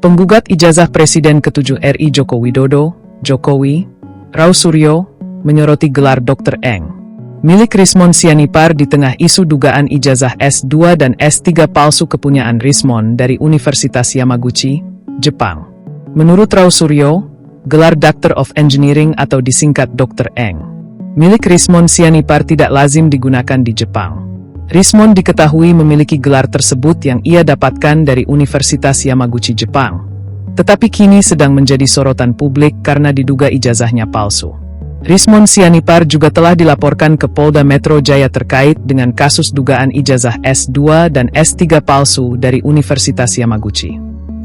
Penggugat ijazah Presiden ke-7 RI Joko Widodo, Jokowi, Rau Suryo, menyoroti gelar Dr. Eng milik Rismon Sianipar di tengah isu dugaan ijazah S2 dan S3 palsu kepunyaan Rismon dari Universitas Yamaguchi, Jepang. Menurut Rau Suryo, gelar Doctor of Engineering atau disingkat Dr. Eng milik Rismon Sianipar tidak lazim digunakan di Jepang. Rismon diketahui memiliki gelar tersebut yang ia dapatkan dari Universitas Yamaguchi, Jepang. Tetapi kini sedang menjadi sorotan publik karena diduga ijazahnya palsu. Rismon Sianipar juga telah dilaporkan ke Polda Metro Jaya terkait dengan kasus dugaan ijazah S2 dan S3 palsu dari Universitas Yamaguchi.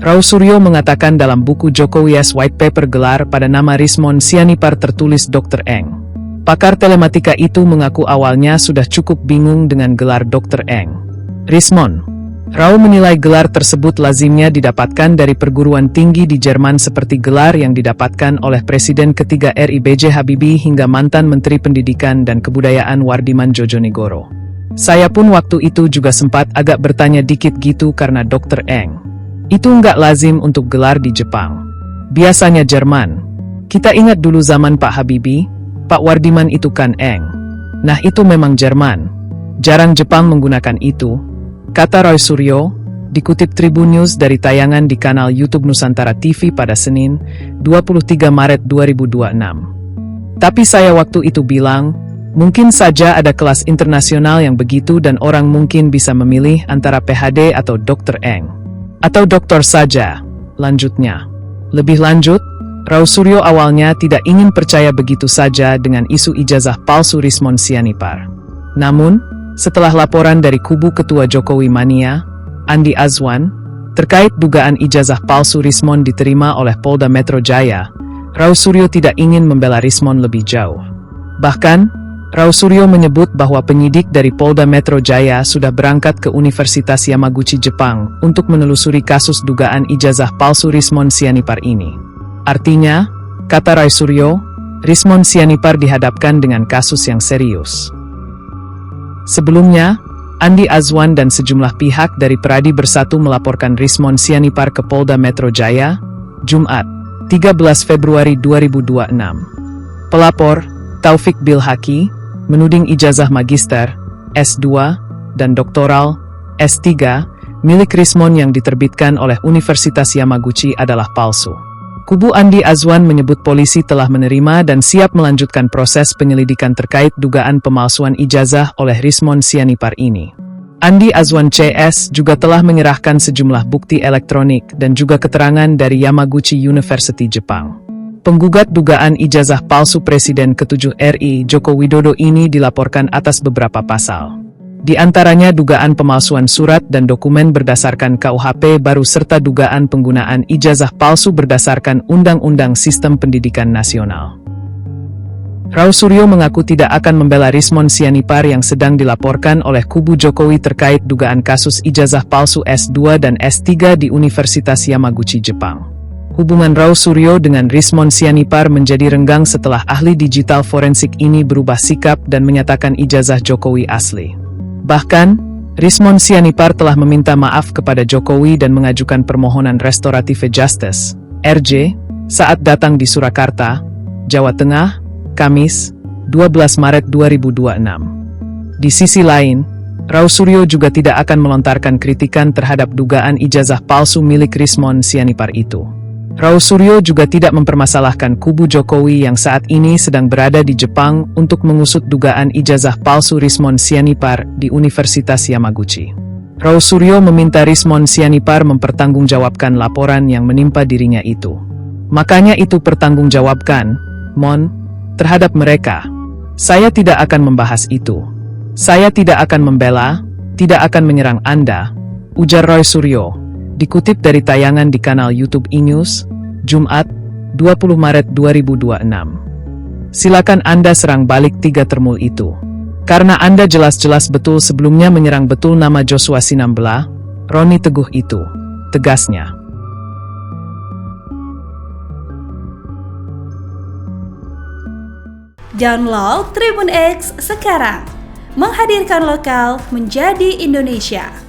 Rau Suryo mengatakan dalam buku Jokowi's White Paper gelar pada nama Rismon Sianipar tertulis Dr. Eng. Pakar telematika itu mengaku awalnya sudah cukup bingung dengan gelar Dr. Eng. Rismon, Rau menilai gelar tersebut lazimnya didapatkan dari perguruan tinggi di Jerman seperti gelar yang didapatkan oleh Presiden ketiga RI B.J. Habibie hingga mantan Menteri Pendidikan dan Kebudayaan Wardiman Djojonegoro. Saya pun waktu itu juga sempat agak bertanya dikit gitu karena Dr. Eng itu nggak lazim untuk gelar di Jepang. Biasanya Jerman. Kita ingat dulu zaman Pak Habibie, Pak Wardiman itu kan Eng. Nah itu memang Jerman. Jarang Jepang menggunakan itu, kata Rau Suryo, dikutip Tribun News dari tayangan di kanal YouTube Nusantara TV pada Senin, 23 Maret 2026. Tapi saya waktu itu bilang, mungkin saja ada kelas internasional yang begitu dan orang mungkin bisa memilih antara PhD atau Dr. Eng. Atau doktor saja, lanjutnya. Lebih lanjut, Rau Suryo awalnya tidak ingin percaya begitu saja dengan isu ijazah palsu Rismon Sianipar. Namun, setelah laporan dari kubu Ketua Jokowi Mania, Andi Azwan, terkait dugaan ijazah palsu Rismon diterima oleh Polda Metro Jaya, Rau Suryo tidak ingin membela Rismon lebih jauh. Bahkan, Rau Suryo menyebut bahwa penyidik dari Polda Metro Jaya sudah berangkat ke Universitas Yamaguchi, Jepang, untuk menelusuri kasus dugaan ijazah palsu Rismon Sianipar ini. Artinya, kata Rau Suryo, Rismon Sianipar dihadapkan dengan kasus yang serius. Sebelumnya, Andi Azwan dan sejumlah pihak dari Pradi Bersatu melaporkan Rismon Sianipar ke Polda Metro Jaya, Jumat, 13 Februari 2026. Pelapor, Taufik Bilhaki, menuding ijazah magister, S2, dan doktoral, S3, milik Rismon yang diterbitkan oleh Universitas Yamaguchi adalah palsu. Kubu Andi Azwan menyebut polisi telah menerima dan siap melanjutkan proses penyelidikan terkait dugaan pemalsuan ijazah oleh Rismon Sianipar ini. Andi Azwan CS juga telah menyerahkan sejumlah bukti elektronik dan juga keterangan dari Yamaguchi University, Jepang. Penggugat dugaan ijazah palsu Presiden ke-7 RI Joko Widodo ini dilaporkan atas beberapa pasal. Di antaranya dugaan pemalsuan surat dan dokumen berdasarkan KUHP baru serta dugaan penggunaan ijazah palsu berdasarkan Undang-Undang Sistem Pendidikan Nasional. Rau Suryo mengaku tidak akan membela Rismon Sianipar yang sedang dilaporkan oleh kubu Jokowi terkait dugaan kasus ijazah palsu S2 dan S3 di Universitas Yamaguchi, Jepang. Hubungan Rau Suryo dengan Rismon Sianipar menjadi renggang setelah ahli digital forensik ini berubah sikap dan menyatakan ijazah Jokowi asli. Bahkan, Rismon Sianipar telah meminta maaf kepada Jokowi dan mengajukan permohonan restoratif justice, RJ, saat datang di Surakarta, Jawa Tengah, Kamis, 12 Maret 2026. Di sisi lain, Rau Suryo juga tidak akan melontarkan kritikan terhadap dugaan ijazah palsu milik Rismon Sianipar itu. Rau Suryo juga tidak mempermasalahkan kubu Jokowi yang saat ini sedang berada di Jepang untuk mengusut dugaan ijazah palsu Rismon Sianipar di Universitas Yamaguchi. Rau Suryo meminta Rismon Sianipar mempertanggungjawabkan laporan yang menimpa dirinya itu. Makanya itu pertanggungjawabkan, Mon, terhadap mereka. Saya tidak akan membahas itu. Saya tidak akan membela, tidak akan menyerang Anda, ujar Rau Suryo. Dikutip dari tayangan di kanal YouTube E-News, Jumat, 20 Maret 2026. Silakan Anda serang balik 3 termul itu. Karena Anda jelas-jelas betul sebelumnya menyerang betul nama Joshua Sinambela, Roni Teguh itu, tegasnya. Download Tribun X sekarang, menghadirkan lokal menjadi Indonesia.